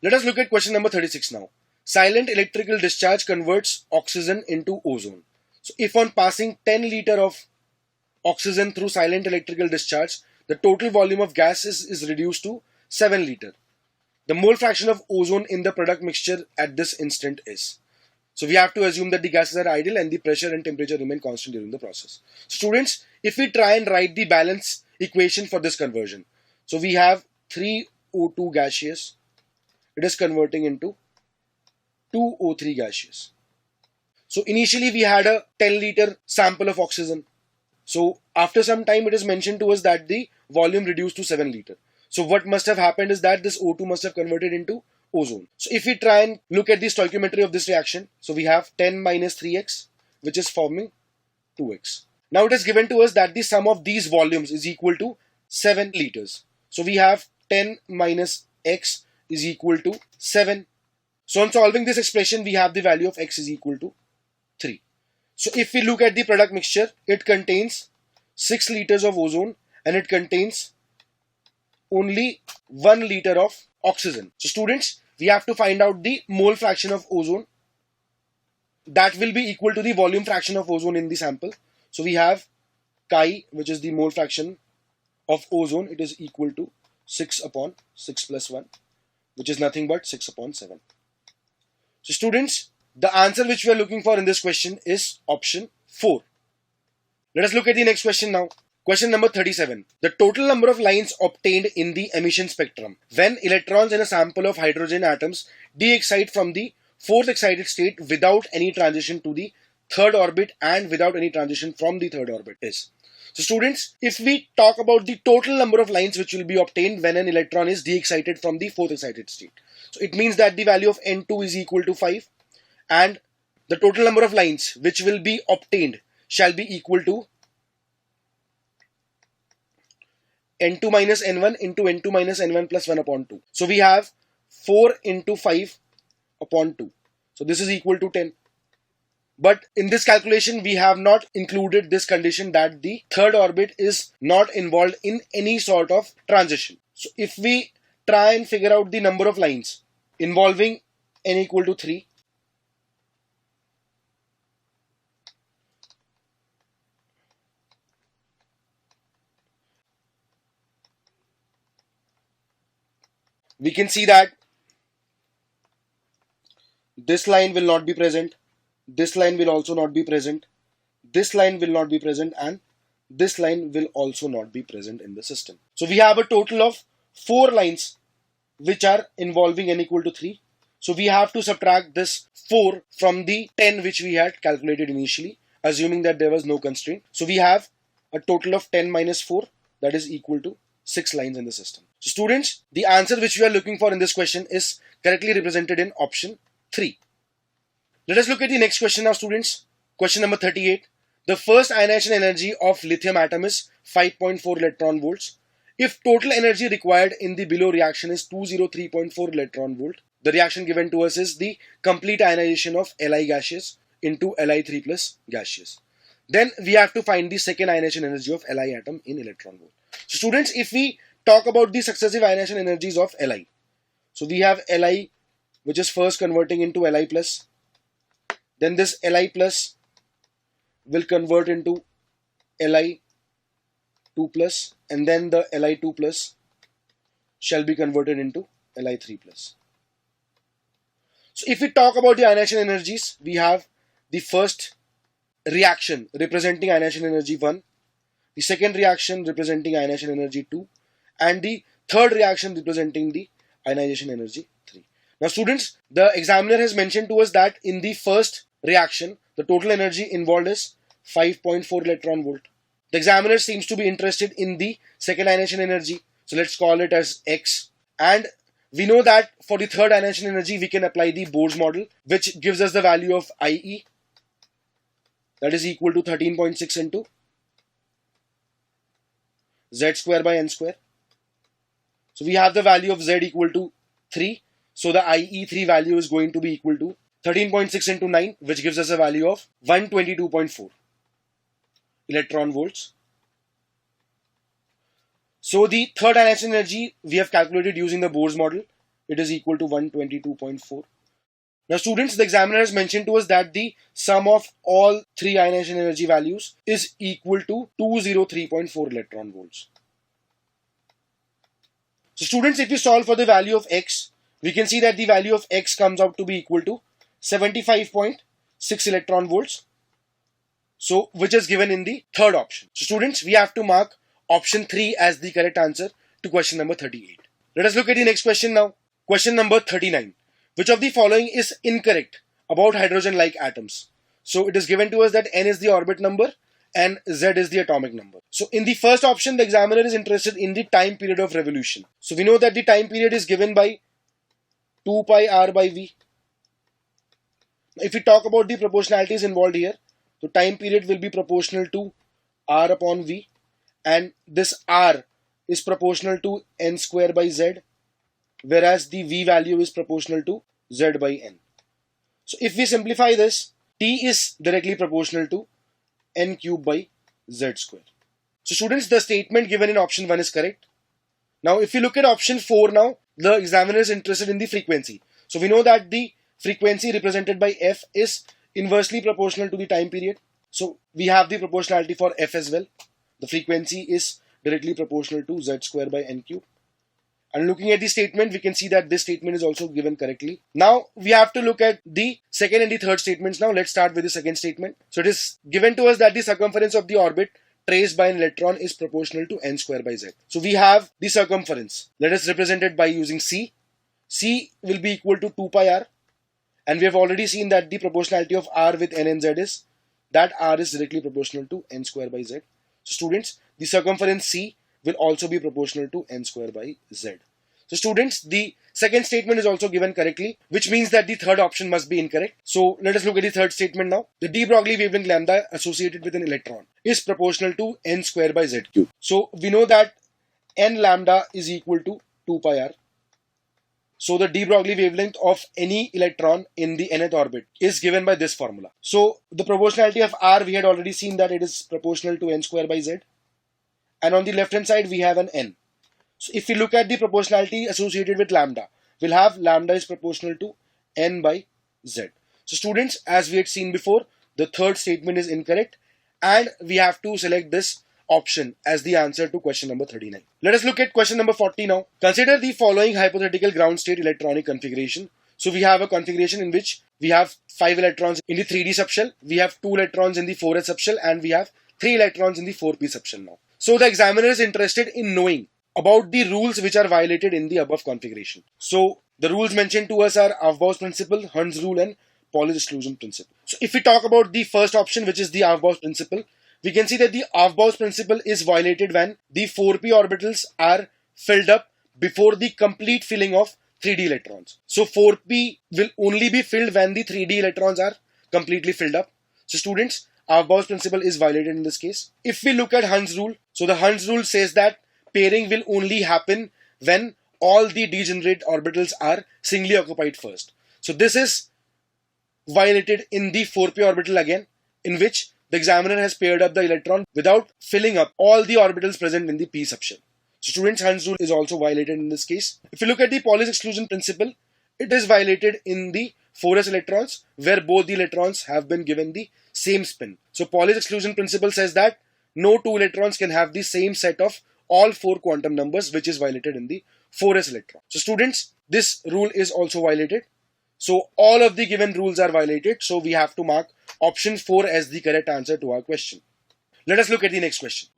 Let us look at question number 36 now. Silent electrical discharge converts oxygen into ozone. So if on passing 10 liter of oxygen through silent electrical discharge, the total volume of gas is reduced to 7 liter. The mole fraction of ozone in the product mixture at this instant is. So we have to assume that the gases are ideal and the pressure and temperature remain constant during the process. Students, if we try and write the balance equation for this conversion, so we have 3O2 gaseous, it is converting into 2O3 gaseous. So initially we had a 10 liter sample of oxygen. So after some time it is mentioned to us that the volume reduced to 7 liter. So what must have happened is that this O2 must have converted into ozone. So if we try and look at the stoichiometry of this reaction, so we have 10 minus 3x, which is forming 2x. Now it is given to us that the sum of these volumes is equal to 7 liters. So we have 10 minus x is equal to 7. So on solving this expression, we have the value of x is equal to 3. So if we look at the product mixture, it contains 6 liters of ozone and it contains only 1 liter of oxygen. So students, we have to find out the mole fraction of ozone that will be equal to the volume fraction of ozone in the sample. So we have chi, which is the mole fraction of ozone. It is equal to 6 upon 6 plus 1, which is nothing but 6 upon 7. So students, the answer which we are looking for in this question is option 4. Let us look at the next question now. Question number 37. The total number of lines obtained in the emission spectrum when electrons in a sample of hydrogen atoms de-excite from the fourth excited state without any transition to the third orbit and without any transition from the third orbit is. So students, if we talk about the total number of lines which will be obtained when an electron is de-excited from the fourth excited state, so it means that the value of N2 is equal to 5 and the total number of lines which will be obtained shall be equal to N2 minus N1 into N2 minus N1 plus 1 upon 2. So we have 4 into 5 upon 2. So this is equal to 10. But in this calculation, we have not included this condition that the third orbit is not involved in any sort of transition. So if we try and figure out the number of lines involving n equal to 3, we can see that this line will not be present, this line will also not be present, this line will not be present, and this line will also not be present in the system. So we have a total of 4 lines which are involving n equal to 3. So we have to subtract this 4 from the 10 which we had calculated initially, assuming that there was no constraint. So we have a total of 10 minus 4, that is equal to 6 lines in the system. So students, the answer which we are looking for in this question is correctly represented in option 3. Let us look at the next question now, students. Question number 38. The first ionization energy of lithium atom is 5.4 electron volts. If total energy required in the below reaction is 203.4 electron volt, the reaction given to us is the complete ionization of Li gaseous into Li3 plus gaseous. Then we have to find the second ionization energy of Li atom in electron volt. So students, if we talk about the successive ionization energies of Li, so we have Li which is first converting into Li plus, then this Li plus will convert into Li2 plus, and then the Li2 plus shall be converted into Li3 plus. So if we talk about the ionization energies, we have the first reaction representing ionization energy 1, the second reaction representing ionization energy 2, and the third reaction representing the ionization energy 3. Now students, the examiner has mentioned to us that in the first reaction, the total energy involved is 5.4 electron volt. The examiner seems to be interested in the second ionization energy, so let's call it as X. And we know that for the third ionization energy, we can apply the Bohr's model, which gives us the value of IE, that is equal to 13.6 into Z square by N square. So we have the value of Z equal to 3. So the IE3 value is going to be equal to 13.6 into 9, which gives us a value of 122.4 electron volts. So the third ionization energy we have calculated using the Bohr's model, it is equal to 122.4. Now students, the examiner has mentioned to us that the sum of all three ionization energy values is equal to 203.4 electron volts. So students, if we solve for the value of x, we can see that the value of x comes out to be equal to 75.6 electron volts. So which is given in the third option. So students, we have to mark option 3 as the correct answer to question number 38. Let us look at the next question now. Question number 39. Which of the following is incorrect about hydrogen-like atoms? So it is given to us that n is the orbit number and z is the atomic number. So in the first option, the examiner is interested in the time period of revolution. So we know that the time period is given by 2 pi r by v. If we talk about the proportionalities involved here, the time period will be proportional to r upon v, and this r is proportional to n square by z, whereas the v value is proportional to z by n. So if we simplify this, t is directly proportional to n cube by z square. So students, the statement given in option 1 is correct. Now if you look at option 4 now, the examiner is interested in the frequency. So we know that the frequency represented by f is inversely proportional to the time period. So we have the proportionality for f as well. The frequency is directly proportional to z square by n cube. And looking at the statement, we can see that this statement is also given correctly. Now we have to look at the second and the third statements now. Let's start with the second statement. So it is given to us that the circumference of the orbit traced by an electron is proportional to n square by z. So we have the circumference. Let us represent it by using c. C will be equal to 2 pi r. And we have already seen that the proportionality of r with n and z is that r is directly proportional to n square by z. So students, the circumference c will also be proportional to n square by z. So students, the second statement is also given correctly, which means that the third option must be incorrect. So let us look at the third statement now. The de Broglie wavelength lambda associated with an electron is proportional to n square by z cube. So we know that n lambda is equal to 2 pi r. So the de Broglie wavelength of any electron in the nth orbit is given by this formula. So the proportionality of r, we had already seen that it is proportional to n square by z. And on the left hand side, we have an n. So if we look at the proportionality associated with lambda, we'll have lambda is proportional to n by z. So students, as we had seen before, the third statement is incorrect and we have to select this option as the answer to question number 39. Let us look at question number 40 now. Consider the following hypothetical ground state electronic configuration. So we have a configuration in which we have 5 electrons in the 3d subshell, we have 2 electrons in the 4s subshell, and we have 3 electrons in the 4p subshell now. So the examiner is interested in knowing about the rules which are violated in the above configuration. So the rules mentioned to us are Aufbau's principle, Hund's rule, and Pauli's exclusion principle. So if we talk about the first option, which is the Aufbau's principle, we can see that the Aufbau's principle is violated when the 4p orbitals are filled up before the complete filling of 3d electrons. So 4p will only be filled when the 3d electrons are completely filled up. So students, Aufbau's principle is violated in this case. If we look at Hund's rule, so the Hund's rule says that pairing will only happen when all the degenerate orbitals are singly occupied first. So this is violated in the 4p orbital again, in which the examiner has paired up the electron without filling up all the orbitals present in the p subshell. So students, Hund's rule is also violated in this case. If you look at the Pauli's exclusion principle, it is violated in the 4s electrons where both the electrons have been given the same spin. So Pauli's exclusion principle says that no two electrons can have the same set of all 4 quantum numbers, which is violated in the 4s electron. So students, this rule is also violated. So all of the given rules are violated. So we have to mark option 4 as the correct answer to our question. Let us look at the next question.